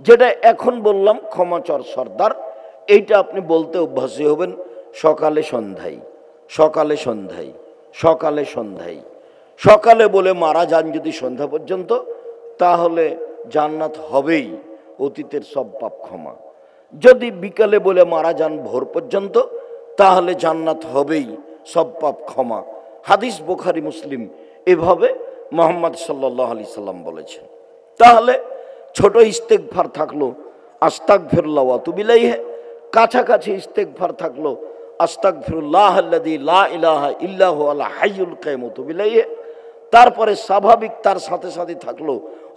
যেটা এখন বললাম ক্ষমাচর সর্দার, এইটা আপনি বলতে অভ্যাসী হবেন সকালে সন্ধ্যায়, সকালে সন্ধ্যায়, সকালে সন্ধ্যায়। সকালে বলে মারা যান যদি সন্ধ্যা পর্যন্ত, তাহলে জান্নাত হবেই, অতীতের সব পাপ ক্ষমা। যদি বিকালে বলে মারা যান ভোর পর্যন্ত, তাহলে জান্নাত হবেই, সব পাপ ক্ষমা। হাদিস বুখারী মুসলিম এভাবে মুহাম্মদ সাল্লাল্লাহু আলাইহি সাল্লাম বলেছেন। তাহলে ছোট ইস্তেগফার থাকলো আস্তাগফিরুল্লাহ ওয়া আতুবু ইলাইহি, কাছাকাছি ইস্তেগফার থাকলো আস্তাগফিরুল্লাহ আল্লাযী লা ইলাহা ইল্লা হুয়াল হাইয়ুল কাইয়ুম ওয়া আতুবু ইলাইহি। তারপরে স্বাভাবিক তার সাথে সাথে থাকলো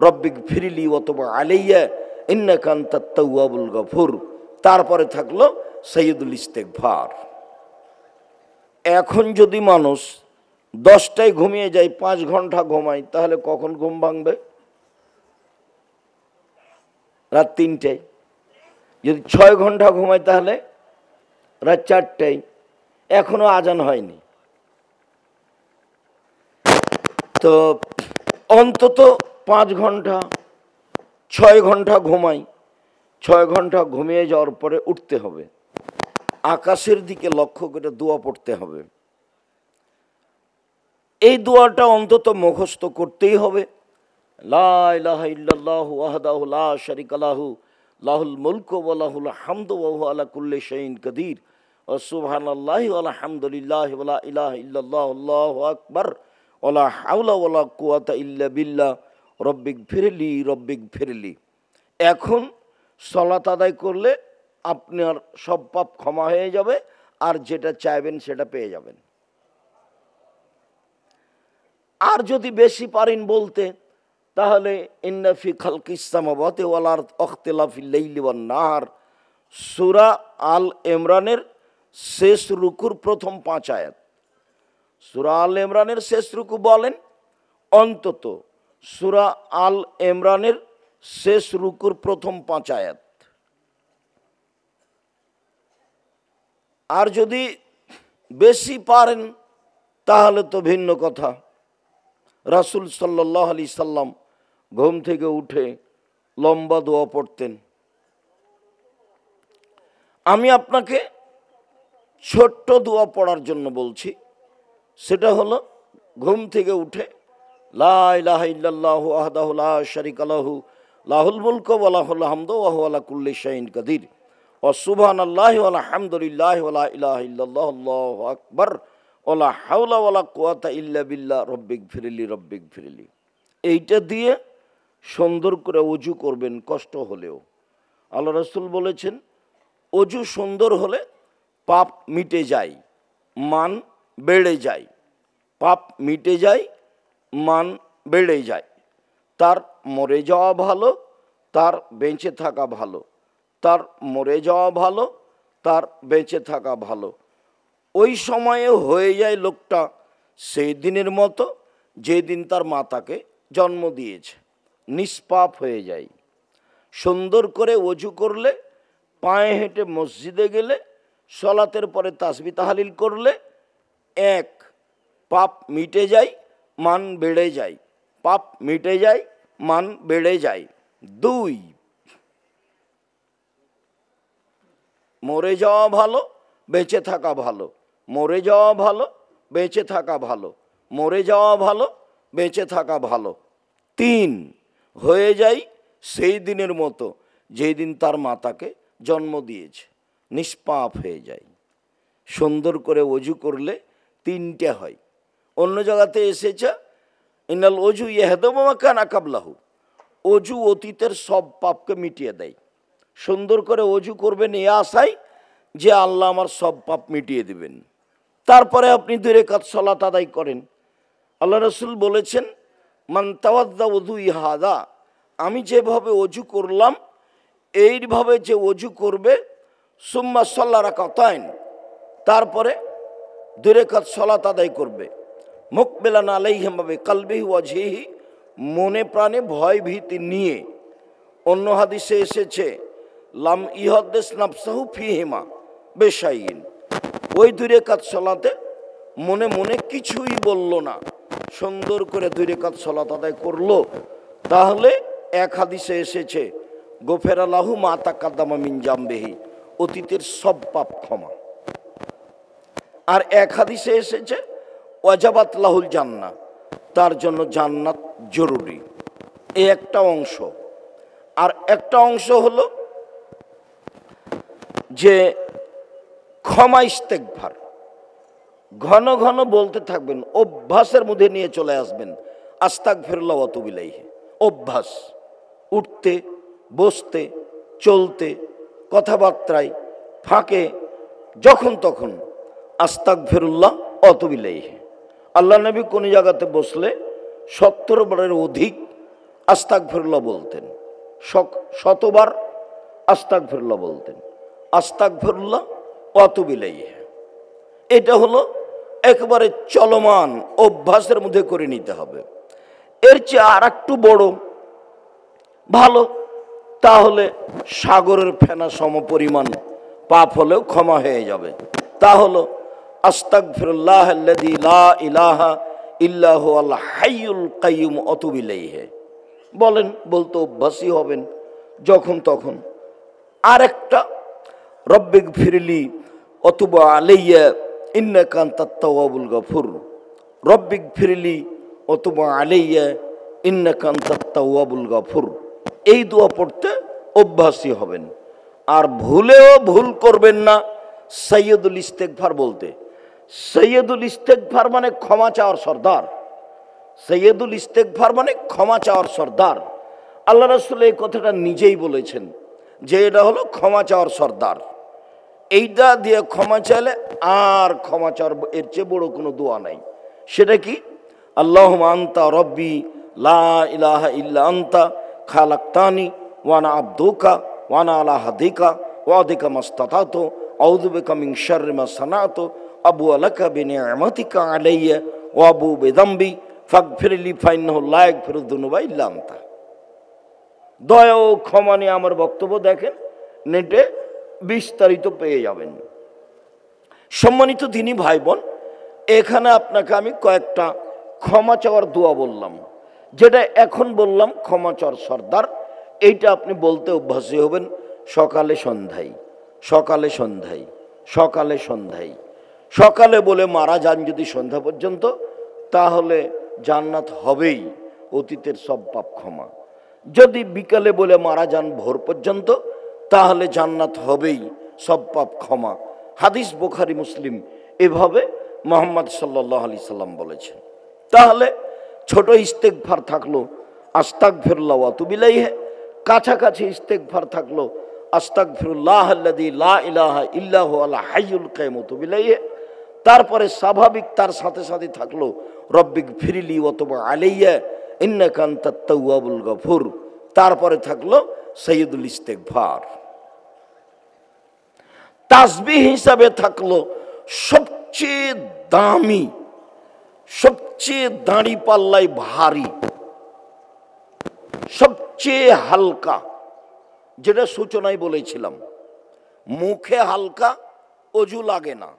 রব্বিক ফিরলি ওয়া তুব আলাইয়া ইন্নাকা আনতাত তাওয়াবুল গফুর। তারপরে থাকলো সাইয়্যিদুল ইস্তেগফার। এখন যদি মানুষ 10টায় ঘুমিয়ে যায়, 5 ঘন্টা ঘুমায়, তাহলে কখন ঘুম ভাঙবে? রাত 3টায়। যদি 6 ঘন্টা ঘুমায় তাহলে রাত 4টায়। এখনো আজান হয়নি। তো অন্তত 5 ঘন্টা 6 ঘন্টা ঘুমাই। 6 ঘন্টা ঘুমিয়ে যাওয়ার পরে উঠতে হবে, আকাশের দিকে লক্ষ্য করে দোয়া পড়তে হবে। এই দোয়াটা অন্তত মুখস্থ করতেই হবে। লা ইলাহা ইল্লাল্লাহু ওয়াহদাহু লা শারীকা লাহু লাহুল মুলকু ওয়া লাহুল হামদু ওয়া হুয়া আলা কুল্লি শাইইন কাদির ওয়া সুবহানাল্লাহি ওয়া আলহামদুলিল্লাহি ওয়া লা ইলাহা ইল্লাল্লাহু আল্লাহু আকবার ওয়া লা হাওলা ওয়া লা কুওয়াতা ইল্লা বিল্লাহ রব্বিক ফিরলি রব্বিক ফিরলি। এখন সালাত আদায় করলে আপনার সব পাপ ক্ষমা হয়ে যাবে, আর যেটা চাইবেন সেটা পেয়ে যাবেন। আর যদি বেশি পারেন বলতে, তাহলে ইন্না ফি খালকিস সামাওয়াতি ওয়াল আরদ ইখতিলাফিল লাইলি ওয়ান নাহার, সূরা আল ইমরানের শেষ রুকুর প্রথম 5 আয়াত। সূরা আল ইমরানের শেষ রুকু বলেন, অন্তত সূরা আল ইমরানের শেষ রুকুর প্রথম 5 আয়াত। আর যদি বেশি পারেন তাহলে তো ভিন্ন কথা। রাসূল সাল্লাল্লাহু আলাইহি সাল্লাম ঘুম থেকে উঠে লম্বা দোয়া পড়তেন। আমি আপনাকে ছোট্ট দোয়া পড়ার জন্য বলছি। সেটা হলো ঘুম থেকে উঠে লা ইলাহা ইল্লাল্লাহু ওয়াহদাহু লা শারীকা লাহু লাহুল মুলকু ওয়া লাহুল হামদু ওয়া হুয়া আলা কুল্লি শাইইন কাদির ওয়া সুবহানাল্লাহি ওয়া আলহামদুলিল্লাহি ওয়া লা ইলাহা ইল্লাল্লাহু আল্লাহু আকবার ওয়া লা হাওলা ওয়া লা কুওয়াতা ইল্লা বিল্লাহ রব্বিক ফিরলি রব্বিক ফিরলি। এইটা দিয়ে সুন্দর করে ওযু করবেন, কষ্ট হলেও। আল্লাহ রাসূল বলেছেন, ওযু সুন্দর হলে পাপ মিটে যায়, মান বেড়ে যায়। পাপ মিটে যায়, মান বেড়ে যায়। তার মরে যাওয়া ভালো, তার বেঁচে থাকা ভালো। তার মরে যাওয়া ভালো, তার বেঁচে থাকা ভালো। ওই সময়ে হয়ে যায় লোকটা সেই দিনের মতো যেদিন তার মাতাকে জন্ম দিয়েছে, নিষ্পাপ হয়ে যায়। সুন্দর করে ওযু করলে, পায়ে হেঁটে মসজিদে গেলে, সালাতের পরে তাসবিহ তাহলিল করলে, 1 পাপ মিটে যায়, মান বেড়ে যায়। পাপ মিটে যায়, মান বেড়ে যায়। 2 মরে যাওয়া ভালো, বেঁচে থাকা ভালো। মরে যাওয়া ভালো, বেঁচে থাকা ভালো। মরে যাওয়া ভালো, বেঁচে থাকা ভালো। 3 হয়ে যায় সেই দিনের মতো যেই দিন তার মাতাকে জন্ম দিয়েছে, নিষ্পাপ হয়ে যায়। সুন্দর করে ওযু করলে 3টে হয়। অন্য জায়গাতে এসেছে ইনাল ওযু ইয়াহদমু মা কানা কাবলাহু, ওযু অতীতের সব পাপকে মিটিয়ে দেয়। সুন্দর করে ওযু করবেন এই আশায় যে আল্লাহ আমার সব পাপ মিটিয়ে দিবেন। তারপরে আপনি 2 রাকাত সালাত আদায় করেন। আল্লাহ রাসূল বলেছেন, মান তাওয়াদ্দা ওযুই হাদা, আমি যেভাবে ওযু করলাম এইভাবে যে ওযু করবে, সুম্মা সাল্লা রাকাতাইন, তারপরে 2 রাকাত সালাত আদায় করবে, মুকবিলান আলাইহিমা বিকলবিহি ওয়াজহিহি, মনে প্রাণে ভয় ভীতি নিয়ে। অন্য হাদিসে এসেছে লাম ইহাদ্দিস নাফসাহু ফিহিমা বেশাইইন, ওই 2 রাকাত সালাতে মনে মনে কিছুই বলল না, সুন্দর করে 2 রাকাত সালাত আদায় করলো। তাহলে এক হাদিসে এসেছে গোফেরা লাহু মা তাকাদ্দামা মিন জামবিহি, অতীতের সব পাপ ক্ষমা। আর এক হাদিসে এসেছে ওয়াজাবাত লাহুল জান্নাহ, তার জন্য জান্নাত জরুরি। এই একটা অংশ। আর একটা অংশ হলো যে ক্ষমা ইস্তেগফার, ঘন ঘন বলতে থাকবেন, অভ্যাসের মধ্যে নিয়ে চলে আসবেন। আস্তাগফিরুল্লাহ ওয়া আতুবু ইলাইহি, অভ্যাস, উঠতে বসতে চলতে কথাবার্তায় ফাঁকে যখন তখন আস্তাগফিরুল্লাহ ওয়া আতুবু ইলাইহি। আল্লাহ নবী কোন জায়গাতে বসলে 70 বারের অধিক আস্তাগফিরুল্লাহ বলতেন, 100 বার আস্তাগফিরুল্লাহ বলতেন। আস্তাগফিরুল্লাহ ওয়া আতুবু ইলাইহি, এটা হলো একবারে চলমান অভ্যাসের মধ্যে করে নিতে হবে। এর চেয়ে আর একটু বড় ভালো, তাহলে সাগরের ফেনা সম পরিমাণ পাপ হলেও ক্ষমা হয়ে যাবে। তা হলো আস্তাগফিরুল্লাহ আল্লাযী লা ইলাহা ইল্লা হুয়াল হাইয়ুল কাইয়্যুম ওয়া আতুবু ইলাইহি বলেন, বলতে অভ্যাসী হবেন যখন তখন। আরেকটা রব্বিগফিরলি ওয়া তুব আলাইয়া ইন্নাকা আনতাত তাওয়াবুল গফুর, রব্বিগফিরলি ওয়া তুব আলাইয়া ইন্নাকা আনতাত তাওয়াবুল গফুর, এই দোয়া পড়তে অভ্যাসী হবেন। আর ভুলেও ভুল করবেন না সৈয়দুল ইস্তেগফার বলতে। সৈয়দুল ইস্তেগফার মানে ক্ষমা চাওয়ার সর্দার। সৈয়দুল ইস্তেগফার মানে ক্ষমা চাওয়ার সর্দার। আল্লাহ রাসূল এই কথাটা নিজেই বলেছেন যে এটা হলো ক্ষমা চাওয়ার সর্দার। এইটা দিয়ে ক্ষমা চাইলে আর ক্ষমা চাওয়ার এর চেয়ে বড় কোনো দোয়া নাই। সেটা কি? আল্লাহুম্মা আনতা রব্বি লা ইলাহা ইল্লা আনতা খালাকতানি ওয়া আনা আবদুকা ওয়া আনা আলা হাদিকা ওয়া আদিকা মাস্তাতাতু আউযু বিকা মিন শাররি মা সানাতু আবু লাকা বিনি'মাতিকা আলাইয়া ওয়া আবু বিযামবি ফাগফিরলি ফাইন্নাহু লা ইয়াগফিরুয যুনুবা ইল্লা আনতা। দয়া ও ক্ষমা নিয়ে আমার বক্তব্য দেখেন, নেটে বিস্তারিত পেয়ে যাবেন। সম্মানিত দিনী ভাই বোন, এখানে আপনাকে আমি কয়েকটা ক্ষমা চাওয়ার দোয়া বললাম। যেটা এখন বললাম ক্ষমা চাওয়ার সর্দার, এইটা আপনি বলতে অভ্যাসী হবেন সকালে সন্ধ্যায়, সকালে সন্ধ্যায়, সকালে সন্ধ্যায়। সকালে বলে মারা যান যদি সন্ধ্যা পর্যন্ত, তাহলে জান্নাত হবেই, অতীতের সব পাপ ক্ষমা। যদি বিকালে বলে মারা যান ভোর পর্যন্ত, তাহলে জান্নাত হবেই, সব পাপ ক্ষমা। হাদিস বুখারী মুসলিম এভাবে মুহাম্মদ সাল্লাল্লাহু আলাইহি সাল্লাম বলেছেন। তাহলে ছোট ইস্তেগফার থাকলো আস্তাগফিরুল্লাহ ওয়া আতুবু ইলাইহি, কাছাকাছি ইস্তেগফার থাকলো আস্তাগফিরুল্লাহ আল্লাযী লা ইলাহা ইল্লা হুয়াল হাইয়ুল কাইয়্যুম ওয়া আতুবু ইলাইহি। তারপরে স্বাভাবিক তার সাথে সাথে থাকলো রব্বিগফিরলি ওয়া তুব আলাইয়া ইন্নাকা আনতাত তাওয়াবুল গফুর। তারপরে থাকলো সৈয়দুল ইস্তেগফার। তাসবিহ হিসাবে থাকলো সবচেয়ে দামি, সবচেয়ে দাঁড়ি পাল্লায় ভারী, সবচেয়ে হালকা, যেটা সূচনায় বলেছিলাম। মুখে হালকা, অজু লাগে না।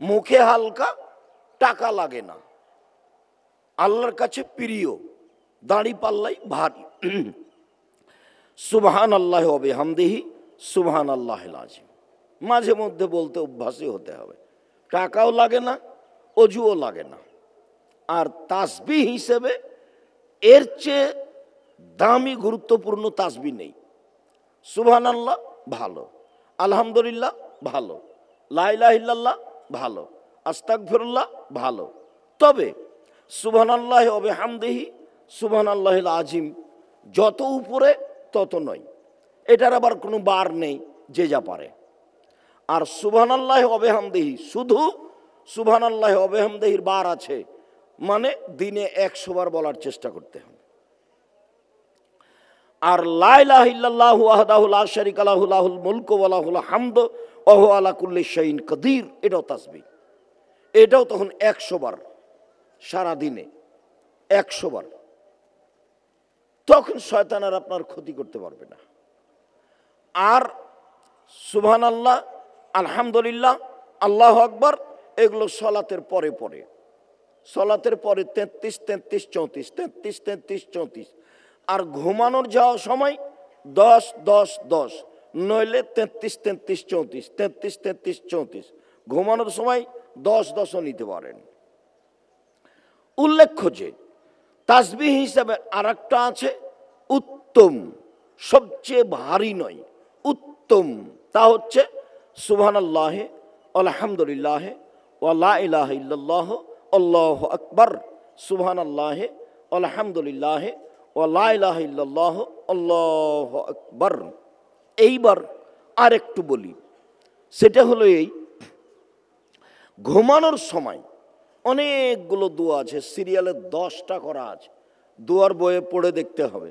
মুখে হালকা, টাকা লাগে না। আল্লাহর কাছে প্রিয়, দাঁড়ি পাল্লাই ভারী। সুবহানাল্লাহি ওয়া বিহামদিহি সুবহানাল্লাহিল আযীম। মাঝে মধ্যে বলতে অভ্যাসী হতে হবে। টাকাও লাগে না, অজুও লাগে না। আর তাসবিহ হিসেবে এর চেয়ে দামি গুরুত্বপূর্ণ তাসবিহ নেই। সুবহানাল্লাহ ভালো, আলহামদুলিল্লাহ ভালো, লা ইলাহা ইল্লাল্লাহ ভালো, আস্তাগফিরুল্লাহ ভালো। তবে সুবহানাল্লাহি ওয়া বিহামদিহি সুবহানাল্লাহিল আযীম যত উপরে তত নয়। এটার আবার কোনো বার নেই, যে যা পারে। আর সুবহানাল্লাহি ওয়া বিহামদিহি, শুধু সুবহানাল্লাহি ওয়া বিহামদিহির বার আছে, মানে দিনে 100 বার বলার চেষ্টা করতে হবে। আর লা ইলাহা ইল্লাল্লাহু ওয়াহদাহু লা শারীকা লাহু লাহুল মুলকু ওয়া লাহুল হামদু ওয়া হুয়া আলা কুল্লি শাইইন কাদির, এটাও তাসবিহ। এটাও তখন 100 বার, সারা দিনে 100 বার। তখন শয়তান আর আপনার ক্ষতি করতে পারবে না। আর সুবহানাল্লাহ, আলহামদুলিল্লাহ, আল্লাহু আকবার, এগুলো সলাতের পরে পরে, সলাতের পরে 33 33 34 33 33 34। আর ঘুমানোর যাওয়ার সময় 10 10 10, নইলে 33 33 34, 33 33 34। ঘুমানোর সময় 10 10ও নিতে পারেন। উল্লেখ্য যে তাসবিহ হিসাবে আরেকটা আছে উত্তম, সবচেয়ে ভারী নয়, উত্তম। তা হচ্ছে সুবহানাল্লাহ, আলহামদুলিল্লাহ, ওয়া লা ইলাহা ইল্লাল্লাহ, আল্লাহু আকবার। সুবহানাল্লাহ, আলহামদুলিল্লাহ, ওয়া লা ইলাহা ইল্লাল্লাহ, আল্লাহু আকবার। এইবার আরেকটু বলি, সেটা হলো এই, ঘুমানোর সময় অনেকগুলো দোয়া আছে, সিরিয়ালে 10টা করা আছে, দোয়ার বইয়ে পড়ে দেখতে হবে।